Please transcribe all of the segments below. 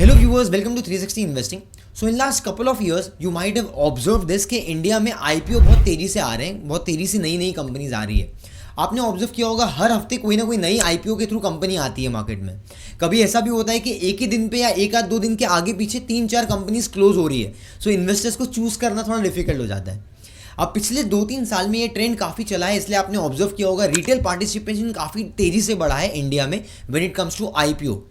Hello viewers, welcome to 360 Investing. So in last couple of years, you might have observed this कि India में IPO बहुत तेजी से आ रहे हैं, बहुत तेजी से नई नई कंपनीज आ रही है. आपने ऑब्जर्व किया होगा हर हफ्ते कोई ना कोई नई आईपीओ के थ्रू कंपनी आती है मार्केट में. कभी ऐसा भी होता है कि एक ही दिन पे या एक आध दो दिन के आगे पीछे 3-4 कंपनीज क्लोज हो रही है. सो इन्वेस्टर्स को चूज करना थोड़ा डिफिकल्ट हो जाता है. अब पिछले 2-3 साल में ये ट्रेंड काफ़ी चला है, इसलिए आपने ऑब्जर्व किया होगा रिटेल पार्टिसिपेशन काफ़ी तेज़ी से बढ़ा है इंडिया में when it comes to IPO.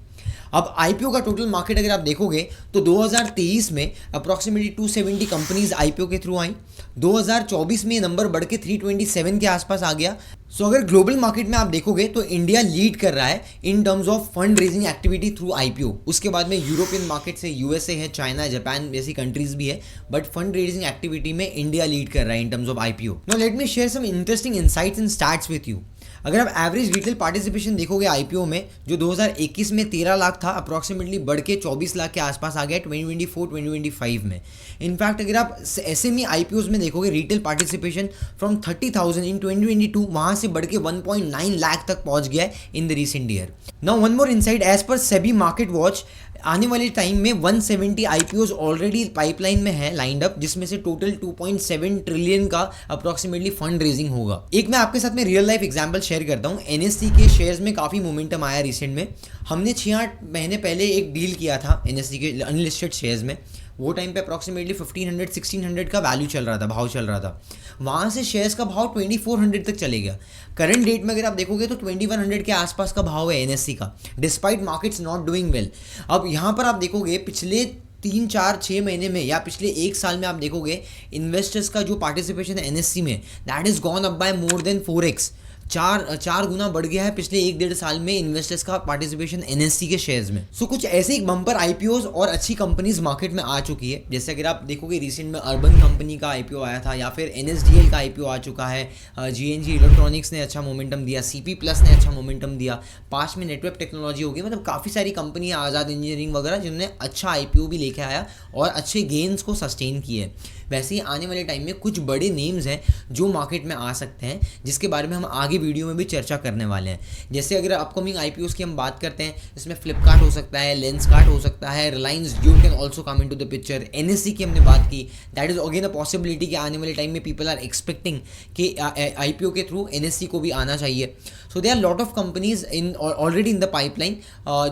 अब आईपीओ का टोटल मार्केट अगर आप देखोगे तो 2023 में अप्रॉक्सीमेटली 270 कंपनीज आईपीओ के थ्रू आई. 2024 में ये नंबर बढ़ के 327 के आसपास आ गया. सो अगर ग्लोबल मार्केट में आप देखोगे तो इंडिया लीड कर रहा है in terms of fund raising activity through IPO. उसके बाद में यूरोपियन मार्केट से यूएसए है, चाइना, जापान जैसी कंट्रीज भी है, बट फंड रेजिंग एक्टिविटी में इंडिया लीड कर रहा है in terms of IPO. Now let me share some interesting insights and stats with you. अगर आप एवरेज रिटेल पार्टिसिपेशन देखोगे आईपीओ में, जो 2021 में 13 लाख था, अप्रॉक्सीमेटली बढ़ के 24 लाख के आसपास आ गया 2024-2025 में. इनफैक्ट अगर आप एसएमई आईपीओज में देखोगे रिटेल पार्टिसिपेशन फ्रॉम 30,000 इन 2022 वहाँ से बढ़ के 1.9 लाख तक पहुँच गया है in the recent year. Now one more insight, as per SEBI market watch, आने वाले टाइम में 170 आईपीओज ऑलरेडी पाइपलाइन में है लाइंड अप, जिसमें से टोटल 2.7 ट्रिलियन का अप्रॉक्सीमेटली फंड रेजिंग होगा. एक मैं आपके साथ में रियल लाइफ एग्जांपल शेयर करता हूँ. एनएससी के शेयर्स में काफ़ी मोमेंटम आया रिसेंट में. हमने 6-8 महीने पहले एक डील किया था एनएससी के अनलिस्टेड शेयर्स में. वो टाइम पे अप्रॉक्सीमेटली 1500-1600 का वैल्यू चल रहा था, भाव चल रहा था. वहाँ से शेयर्स का भाव 2400 तक चले गया. करंट डेट में अगर आप देखोगे तो 2100 के आसपास का भाव है एनएससी का, despite markets not doing well. अब यहाँ पर आप देखोगे पिछले 3-4-6 महीने में या पिछले एक साल में आप देखोगे इन्वेस्टर्स का जो पार्टिसिपेशन है एनएससी में, that is gone up by more than 4x. चार गुना बढ़ गया है पिछले 1-1.5 साल में इन्वेस्टर्स का पार्टिसिपेशन एनएससी के शेयर्स में. सो कुछ ऐसे ही बम्पर आईपीओज और अच्छी कंपनीज मार्केट में आ चुकी है. जैसे अगर आप देखोगे रिसेंट में अर्बन कंपनी का आईपीओ आया था, या फिर एनएसडीएल का आईपीओ आ चुका है. जीएनजी इलेक्ट्रॉनिक्स ने अच्छा मोमेंटम दिया, सीपी प्लस ने अच्छा मोमेंटम दिया. पास में नेटवर्क टेक्नोलॉजी होगी, मतलब काफ़ी सारी कंपनियाँ, आज़ाद इंजीनियरिंग वगैरह, जिन्होंने अच्छा आईपीओ भी लेके आया और अच्छे गेन्स को सस्टेन किए. वैसे ही आने वाले टाइम में कुछ बड़े नेम्स हैं जो मार्केट में आ सकते हैं, जिसके बारे में हम आगे वीडियो में भी चर्चा करने वाले हैं. जैसे अगर अपकमिंग आईपीओस की हम बात करते हैं, इसमें फ्लिपकार्ट हो सकता है, लेंसकार्ट हो सकता है, Reliance Jio can also come into the picture. NSC की हमने बात की, that is again a possibility कि आने वाले टाइम में पीपल आर एक्सपेक्टिंग कि आईपीओ के थ्रू एनएससी को भी आना चाहिए. So there are lot of companies in already in the pipeline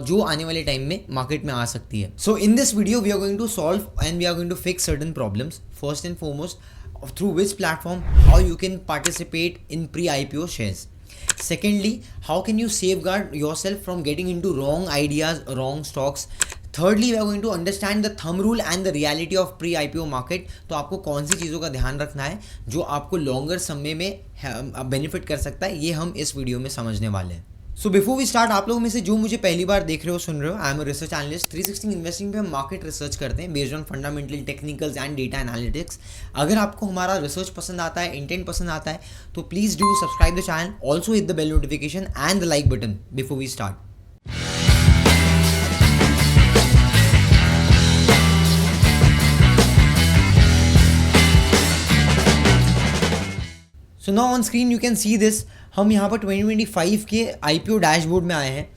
जो आने वाले टाइम में मार्केट में आ सकती है. So in this video we are going to solve and we are going to fix certain problems. First and foremost, through which platform, how you can participate in pre-IPO shares. Secondly, how can you safeguard yourself from getting into wrong ideas, wrong stocks. Thirdly, we are going to understand the thumb rule and the reality of pre-IPO market. तो आपको कौन सी चीज़ों का ध्यान रखना है जो आपको लॉन्गर समय में बेनिफिट कर सकता है, ये हम इस वीडियो में समझने वाले हैं. सो बिफोर वी स्टार्ट, आप लोगों में से जो मुझे पहली बार देख रहे हो, सुन रहे हो, I am a research analyst. 360 investing पे हम मार्केट रिसर्च करते हैं based on fundamental, technicals and data analytics. अगर आपको हमारा रिसर्च पसंद आता है, इंटेंट पसंद आता है, तो please do subscribe the channel, also hit the bell notification and the like button before we start. So now on screen you can see this. हम यहाँ पर 2025 के आईपीओ डैशबोर्ड में आए हैं.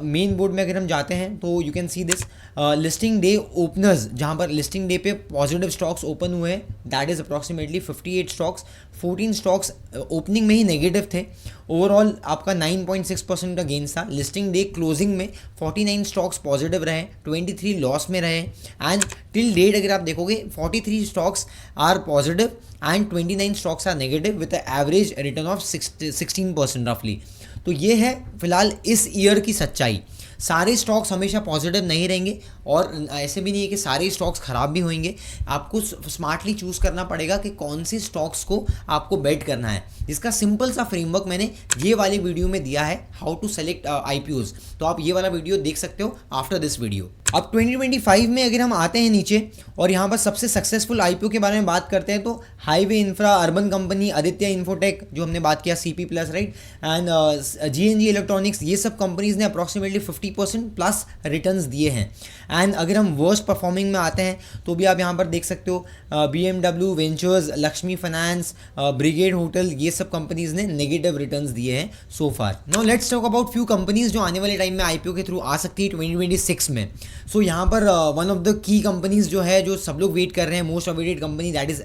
मेन बोर्ड में अगर हम जाते हैं तो you can see this listing day openers, जहाँ पर लिस्टिंग डे पे पॉजिटिव स्टॉक्स ओपन हुए हैं. That is approximately 58 stocks. 14 stocks opening में ही नेगेटिव थे. ओवरऑल आपका 9.6% का गेन था. लिस्टिंग डे क्लोजिंग में 49 स्टॉक्स पॉजिटिव रहे, 23 लॉस में रहे. एंड टिल डेट अगर आप देखोगे 43 stocks are positive and 29 stocks are negative with average return of 16% रफली. तो ये है फिलहाल इस ईयर की सच्चाई. सारे स्टॉक्स हमेशा पॉजिटिव नहीं रहेंगे और ऐसे भी नहीं है कि सारे स्टॉक्स ख़राब भी होंगे. आपको स्मार्टली चूज़ करना पड़ेगा कि कौन सी स्टॉक्स को आपको बेट करना है. जिसका सिंपल सा फ्रेमवर्क मैंने ये वाली वीडियो में दिया है, हाउ टू सेलेक्ट आईपीओज. तो आप ये वाला वीडियो देख सकते हो आफ्टर दिस वीडियो. अब 2025 में अगर हम आते हैं नीचे और यहाँ पर सबसे सक्सेसफुल आईपीओ के बारे में बात करते हैं, तो highway infra, urban company, Aditya infotech जो हमने बात किया, CP plus, right, and GNG electronics, ये सब कंपनीज ने अप्रॉक्सीमेटली 50% प्लस रिटर्न्स दिए हैं. एंड अगर हम वर्स्ट परफॉर्मिंग में आते हैं तो भी आप यहाँ पर देख सकते हो BMW ventures, Lakshmi finance, brigade hotel, ये सब कंपनीज ने नेगेटिव रिटर्न्स दिए हैं so far. Now let's talk about few companies जो आने वाले टाइम में IPO के थ्रू आ सकती है 2026 में। सो यहाँ पर one of the key companies जो है, जो सब लोग वेट कर रहे हैं, most awaited company, that is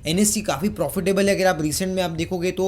NSC काफ़ी प्रॉफिटेबल है। अगर आप रिसेंट में आप देखोगे तो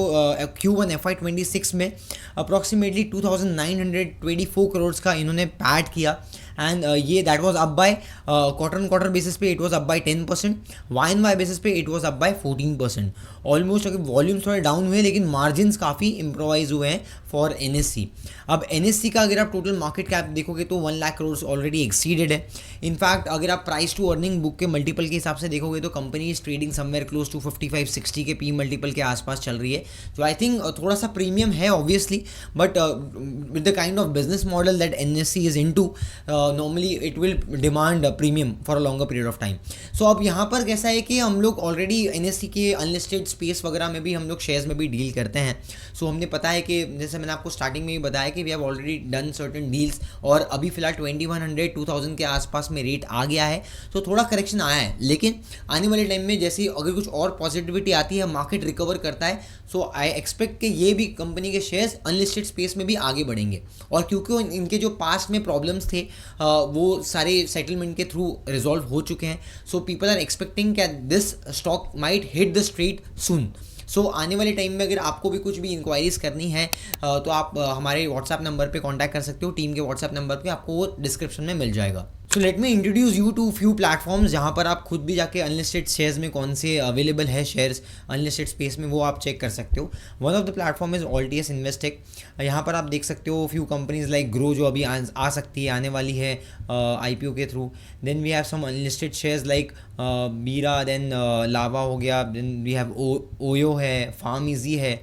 Q1 FY26 में अप्रॉक्सीमेटली 2924 करोड़ का इन्होंने पैड किया एंड ये that was up by quarter basis पे it was up by 10%, YoY basis पे it was up by 14%। Almost अगर वॉल्यूम्स थोड़े डाउन हुए लेकिन मार्जिन्स काफ़ी इम्प्रोवाइज हुए हैं फॉर NSC। अब NSC का अगर आप टोटल मार्केट कैप देखोगे तो 1 लाख करोड़ ऑलरेडी एक्सीडेड है। इनफैक्ट अगर आप प्राइस टू अर्निंग बुक के मल्टीपल के हिसाब से देखोगे तो company is trading somewhere close to 55-60 के P मल्टीपल के आसपास चल रही है, जो आई थिंक थोड़ा सा प्रीमियम है obviously, but with the kind of business model that NSC is into, normally it will demand premium for a longer period of time. सो अब यहाँ पर कैसा है कि हम लोग ऑलरेडी NSC के अनलिस्टेड स्पेस वगैरह में भी हम लोग शेयर्स में भी डील करते हैं। सो हमने पता है कि जैसे मैंने आपको स्टार्टिंग में भी बताया कि we have already done certain deals, और अभी फिलहाल 2100-2000 के आसपास में रेट आ गया है। तो थोड़ा करेक्शन आया है, लेकिन आने वाले टाइम में जैसे अगर कुछ और पॉजिटिविटी आती है, मार्केट रिकवर करता है, सो आई एक्सपेक्ट कि ये भी कंपनी के शेयर्स अनलिस्टेड स्पेस में भी आगे बढ़ेंगे। और क्योंकि इनके जो पास्ट में प्रॉब्लम्स थे वो सारे सेटलमेंट के थ्रू रिजॉल्व हो चुके हैं, so people are expecting that this stock might hit the street soon. So आने वाले टाइम में अगर आपको भी कुछ भी इंक्वायरीज करनी है तो आप हमारे व्हाट्सएप नंबर पे कांटेक्ट कर सकते हो, टीम के व्हाट्सएप नंबर पे, आपको वो डिस्क्रिप्शन में मिल जाएगा। So let me introduce you to few platforms जहाँ पर आप खुद भी जाके अनलिस्टेड शेयर्स में कौन से अवेलेबल है शेयर्स अनलिस्टेड स्पेस में, वो आप चेक कर सकते हो। One of the platform is Altius Investec। यहाँ पर आप देख सकते हो फ्यू कंपनीज लाइक ग्रो जो अभी आ सकती है, आने वाली है IPO के थ्रू। Then we have some unlisted shares like Bira, then Lava हो गया, देन वी हैव ओयो है, फार्म इजी है,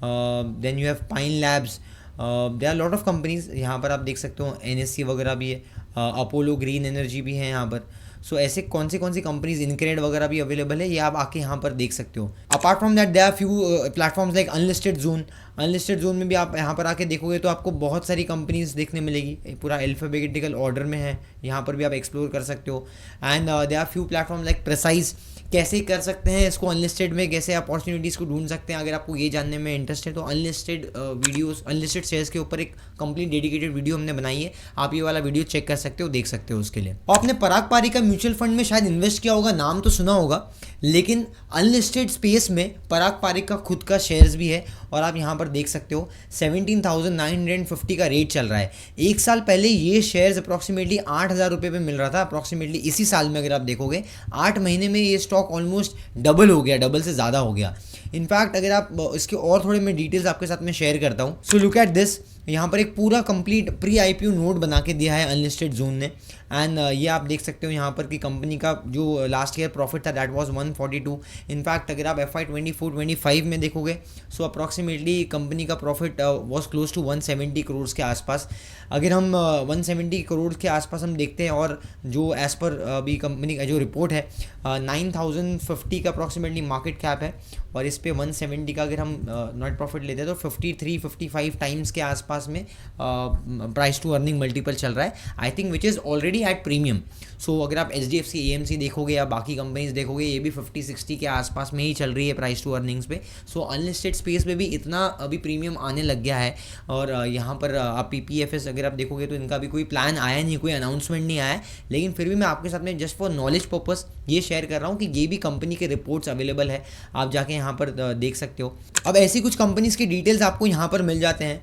then you have Pine Labs, there are lot of companies. यहाँ पर आप देख सकते हो NSC वगैरह भी है, अपोलो ग्रीन एनर्जी भी है यहाँ पर। सो ऐसे कौन सी कंपनीज, इनक्रेड वगैरह भी अवेलेबल है, ये आप आके यहाँ पर देख सकते हो। Apart from that there are few platforms like unlisted zone में भी आप यहाँ पर आके देखोगे तो आपको बहुत सारी कंपनीज देखने मिलेगी, पूरा अल्फाबेटिकल ऑर्डर में है, यहाँ पर भी आप एक्सप्लोर कर सकते हो। And there are few platform like precise, कैसे कर सकते हैं इसको अनलिस्टेड में, कैसे अपॉर्चुनिटीज़ को ढूंढ सकते हैं। अगर आपको ये जानने में इंटरेस्ट है तो अनलिस्टेड वीडियोस, अनलिस्टेड शेयर्स के ऊपर एक कंप्लीट डेडिकेटेड वीडियो हमने बनाई है, आप ये वाला वीडियो चेक कर सकते हो, देख सकते हो उसके लिए। और आपने पराग पारिक का म्यूचुअल फंड में शायद इन्वेस्ट किया होगा, नाम तो सुना होगा, लेकिन अनलिस्टेड स्पेस में पराग पारिक का खुद का शेयर्स भी है, और आप यहाँ पर देख सकते हो 17,950 का रेट चल रहा है। एक साल पहले ये शेयर्स अप्रॉक्सीमेटली 8,000 रुपये पे मिल रहा था अप्रॉक्सीमेटली। इसी साल में अगर आप देखोगे 8 महीने में ये स्टॉक ऑलमोस्ट डबल हो गया, डबल से ज़्यादा हो गया। इनफैक्ट अगर आप इसके और थोड़े मैं डिटेल्स आपके साथ में शेयर करता हूँ। सो लुक एट दिस, यहाँ पर एक पूरा कंप्लीट प्री IPO नोट बना के दिया है अनलिस्टेड जोन ने। एंड ये आप देख सकते हो यहाँ पर कि कंपनी का जो लास्ट ईयर प्रॉफिट था दैट वाज 142। इनफैक्ट अगर आप FY24-25 में देखोगे सो अप्रॉक्सीमेटली कंपनी का profit was close to 170 crore के आसपास। अगर हम 170 करोड़ के आसपास हम देखते हैं, और जो एज़ पर अभी कंपनी का जो रिपोर्ट है 9,050 का अप्रॉक्सीमेटली मार्केट कैप है, और इस पे 170 का अगर हम नेट प्रॉफिट लेते हैं तो 53-55 टाइम्स के आसपास में प्राइस टू अर्निंग मल्टीपल चल रहा है, I think which is already at premium. So अगर आप HDFC AMC देखोगे या बाकी कंपनीज देखोगे, ये भी 50-60 के आसपास में ही चल रही है प्राइस टू अर्निंग्स पे। सो अनलिस्टेड स्पेस में भी इतना अभी प्रीमियम आने लग गया है। और यहाँ पर आप PPFS अगर आप देखोगे तो इनका भी कोई प्लान आया नहीं, कोई अनाउंसमेंट नहीं आया है, लेकिन फिर भी मैं आपके साथ में जस्ट फॉर नॉलेज पर्पस ये शेयर कर रहा हूँ कि ये भी कंपनी के रिपोर्ट्स अवेलेबल है, आप जाके यहाँ पर देख सकते हो। अब ऐसी कुछ कंपनीज की डिटेल्स आपको यहाँ पर मिल जाते हैं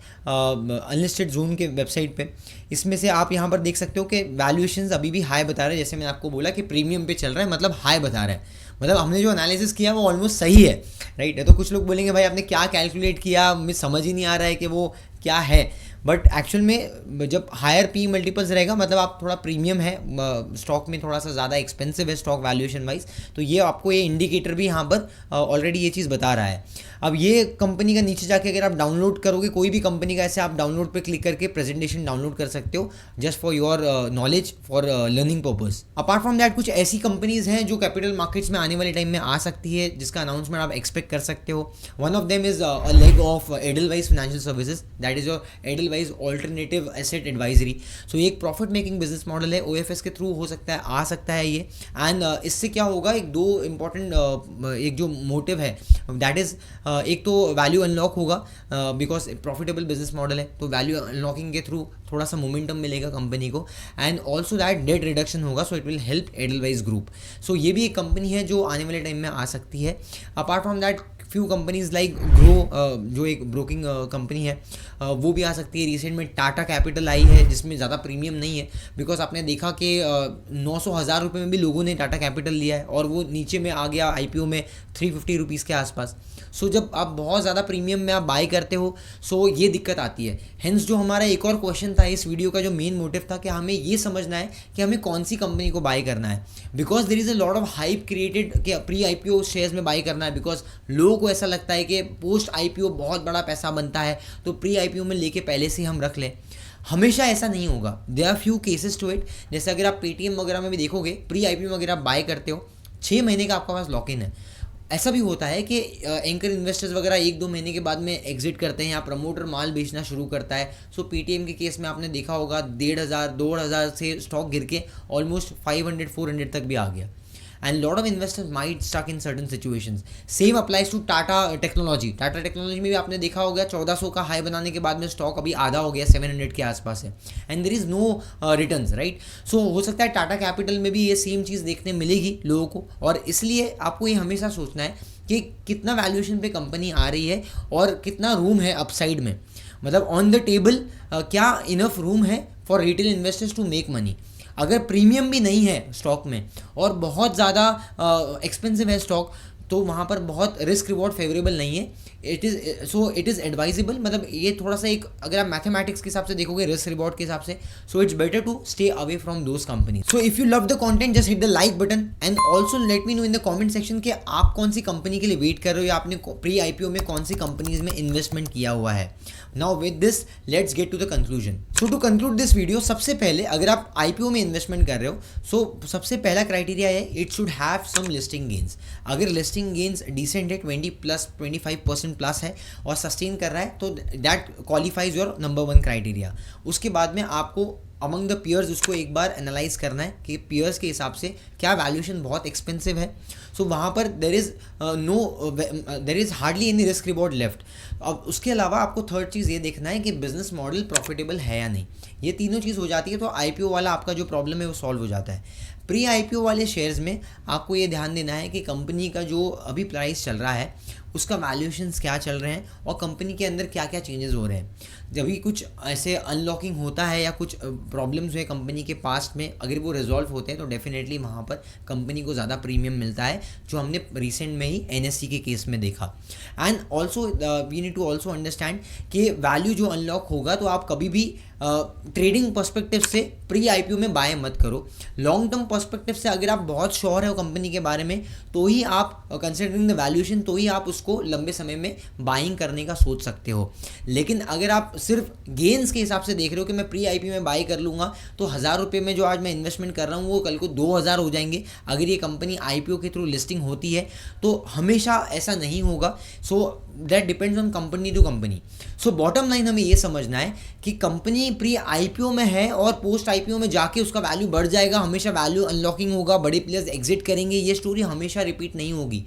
अनलिस्टेड जोन के वेबसाइट पे। इसमें से आप यहाँ पर देख सकते हो कि वैल्यूएशंस अभी भी हाई बता रहे हैं, जैसे मैंने आपको बोला कि प्रीमियम पे चल रहा है, मतलब हाई बता रहा है, मतलब हमने जो एनालिसिस किया वो ऑलमोस्ट सही है, राइट। तो कुछ लोग बोलेंगे भाई आपने क्या कैलकुलेट किया, मुझे समझ ही नहीं आ रहा है कि वो क्या है, बट एक्चुअल में जब हायर P मल्टीपल्स रहेगा मतलब आप थोड़ा प्रीमियम है स्टॉक में, थोड़ा सा ज़्यादा एक्सपेंसिव है स्टॉक वैल्यूएशन वाइज, तो ये आपको ये इंडिकेटर भी यहाँ पर ऑलरेडी ये चीज़ बता रहा है। अब ये कंपनी का नीचे जाके अगर आप डाउनलोड करोगे कोई भी कंपनी का, ऐसे आप डाउनलोड पे क्लिक करके प्रेजेंटेशन डाउनलोड कर सकते हो just for your knowledge, for learning purpose. Apart from that कुछ ऐसी कंपनीज हैं जो कैपिटल मार्केट्स में आने वाले टाइम में आ सकती है, जिसका अनाउंसमेंट आप एक्सपेक्ट कर सकते हो। One of them is a leg of Edelweiss financial services, that is your Edelweiss alternative asset advisory. So ये एक प्रॉफिट मेकिंग बिजनेस मॉडल है, OFS के थ्रू हो सकता है, आ सकता है ये। एंड इससे क्या होगा, एक दो इंपॉर्टेंट एक जो मोटिव है दैट इज़, एक तो वैल्यू अनलॉक होगा बिकॉज प्रॉफिटेबल बिजनेस मॉडल है, तो वैल्यू अनलॉकिंग के थ्रू थोड़ा सा मोमेंटम मिलेगा कंपनी को। And also that debt reduction होगा, so it will help Edelweiss group. So ये भी एक कंपनी है जो आने वाले टाइम में आ सकती है। Apart from that few companies like grow, जो एक ब्रोकिंग कंपनी है, वो भी आ सकती है। रिसेंट में टाटा कैपिटल आई है जिसमें ज़्यादा प्रीमियम नहीं है, बिकॉज आपने देखा कि 900,000 रुपये में भी लोगों ने टाटा कैपिटल लिया है और वो नीचे में आ गया IPO में 350 रुपीज़ के आसपास। सो जब आप बहुत ज़्यादा प्रीमियम में आप बाय करते हो, सो ये दिक्कत आती है। हेंस जो हमारा एक और क्वेश्चन था इस वीडियो का, जो मेन मोटिव था कि हमें ये समझना है कि हमें कौन सी कंपनी को बाय करना है, because there is a lot of hype created कि प्री IPO शेयर्स में बाय करना है, बिकॉज लोगों को ऐसा लगता है कि पोस्ट IPO बहुत बड़ा पैसा बनता है तो प्री IPO में लेके पहले से हम रख लें। हमेशा ऐसा नहीं होगा, there are few cases to it. जैसे अगर आप पेटीएम वगैरह में भी देखोगे, प्री IPO में अगर आप बाय करते हो 6 महीने का आपके पास लॉक इन है। ऐसा भी होता है कि एंकर इन्वेस्टर्स वगैरह 1-2 महीने के बाद में एग्जिट करते हैं या प्रमोटर माल बेचना शुरू करता है। सो पेटीएम के केस में आपने देखा होगा 1,500-2,000 से स्टॉक गिर के ऑलमोस्ट 500-400 तक भी आ गया। And lot of investors might stuck in certain situations. Same applies to Tata technology. Tata technology में भी आपने देखा होगा 1400 का हाई बनाने के बाद में स्टॉक अभी आधा हो गया, 700 के आसपास है, and there is no returns, right. So हो सकता है टाटा कैपिटल में भी ये सेम चीज़ देखने मिलेगी लोगों को, और इसलिए आपको ये हमेशा सोचना है कि कितना वैल्यूएशन पे कंपनी आ रही है और कितना रूम है अपसाइड में, मतलब ऑन द टेबल क्या इनफ रूम है for retail investors to make money. अगर प्रीमियम भी नहीं है स्टॉक में और बहुत ज़्यादा एक्सपेंसिव है स्टॉक, तो वहाँ पर बहुत रिस्क रिवॉर्ड फेवरेबल नहीं है। इट इज़ एडवाइजेबल, मतलब ये थोड़ा सा एक, अगर आप मैथमेटिक्स के हिसाब से देखोगे रिस्क रिवॉर्ड के हिसाब से, so it's better to stay away from those company. So if you love the content just hit the like button and also let me know in the comment section कि आप कौन सी company के लिए wait कर रहे हो या आपने प्री IPO में कौन सी कंपनीज में इन्वेस्टमेंट किया हुआ है। Now with this let's get to the conclusion. So to conclude this video, सबसे पहले अगर आप IPO में इन्वेस्टमेंट कर रहे हो, सो सबसे पहला क्राइटेरिया है it should have some listing gains. अगर लिस्टिंग गेन्स डिसेंट है, 20+25% प्लस है और सस्टेन कर रहा है, तो that qualifies your number 1 criteria. उसके बाद में आपको अमंग द पियर्स उसको एक बार एनालाइज करना है कि पियर्स के हिसाब से क्या वैल्यूएशन बहुत एक्सपेंसिव है। सो वहाँ पर there is hardly any risk reward left. अब उसके अलावा आपको थर्ड चीज़ ये देखना है कि बिजनेस मॉडल प्रॉफिटेबल है या नहीं। ये तीनों चीज़ हो जाती है तो IPO वाला आपका जो प्रॉब्लम है वो सॉल्व हो जाता है। प्री IPO वाले शेयर्स में आपको ये ध्यान देना है कि कंपनी का जो अभी प्राइस चल रहा है उसका वैल्यूएशंस क्या चल रहे हैं और कंपनी के अंदर क्या क्या चेंजेस हो रहे हैं। जब भी कुछ ऐसे अनलॉकिंग होता है या कुछ प्रॉब्लम्स हुए कंपनी के पास्ट में, अगर वो रिजॉल्व होते हैं तो डेफिनेटली वहाँ पर कंपनी को ज़्यादा प्रीमियम मिलता है, जो हमने रिसेंट में ही NSE के केस में देखा। And also we need to also understand कि वैल्यू जो अनलॉक होगा तो आप कभी भी ट्रेडिंग पर्सपेक्टिव से प्री IPO में बाय मत करो। लॉन्ग टर्म पर्सपेक्टिव से अगर आप बहुत श्योर है कंपनी के बारे में, तो ही आप कंसिडरिंग द वैल्यूएशन, तो ही आप उसको लंबे समय में बाइंग करने का सोच सकते हो। लेकिन अगर आप सिर्फ गेन्स के हिसाब से देख रहे हो कि मैं प्री IPO में बाय कर लूँगा तो 1000 रुपये में जो आज मैं इन्वेस्टमेंट कर रहा हूँ वो कल को 2000 हो जाएंगे अगर ये कंपनी IPO के थ्रू लिस्टिंग होती है, तो हमेशा ऐसा नहीं होगा। So that depends on company to company. So bottom line हमें ये समझना है कि कंपनी प्री IPO में है और पोस्ट IPO में जाके उसका वैल्यू बढ़ जाएगा, हमेशा वैल्यू अनलॉकिंग होगा, बड़े प्लेयर्स एग्जिट करेंगे, ये स्टोरी हमेशा रिपीट नहीं होगी।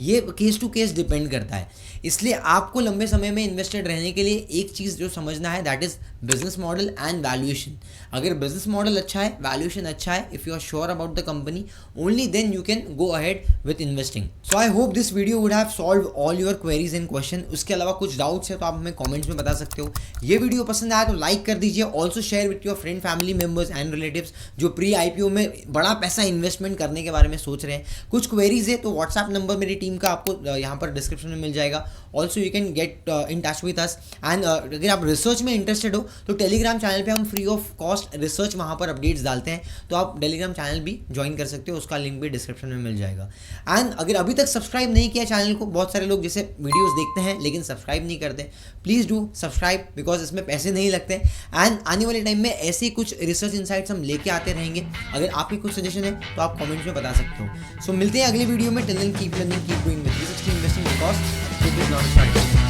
ये केस टू केस डिपेंड करता है। इसलिए आपको लंबे समय में इन्वेस्टेड रहने के लिए एक चीज़ जो समझना है that is business model and valuation. अगर बिजनेस मॉडल अच्छा है, वैल्यूएशन अच्छा है, if you are sure about the company, only then you can go ahead with investing. So I hope this video would have solve all your queries and question. उसके अलावा कुछ doubts है तो आप हमें कमेंट्स में बता सकते हो। ये वीडियो पसंद आया तो लाइक कर दीजिए। Also share with your friend, family members and relatives जो प्री IPO में बड़ा पैसा इन्वेस्टमेंट करने के बारे में सोच रहे हैं। कुछ क्वेरीज है तो व्हाट्सएप नंबर मेरी टीम का आपको यहाँ पर डिस्क्रिप्शन में मिल जाएगा। Also you can get in touch with us. And अगर आप रिसर्च में इंटरेस्टेड हो तो टेलीग्राम चैनल पे हम फ्री ऑफ कॉस्ट रिसर्च वहाँ पर अपडेट्स डालते हैं, तो आप टेलीग्राम चैनल भी ज्वाइन कर सकते हो, उसका लिंक भी डिस्क्रिप्शन में मिल जाएगा। एंड अगर अभी तक सब्सक्राइब नहीं किया चैनल को, बहुत सारे लोग जैसे वीडियोस देखते हैं लेकिन सब्सक्राइब नहीं करते, प्लीज़ डू सब्सक्राइब बिकॉज इसमें पैसे नहीं लगते। एंड आने वाले टाइम में ऐसे ही कुछ रिसर्च इंसाइट्स हम लेके आते रहेंगे। अगर आपकी कुछ सजेशन है तो आप कमेंट्स में बता सकते हो। सो मिलते हैं अगले वीडियो में। Till then keep learning, keep doing with 360 investing because it is not starting.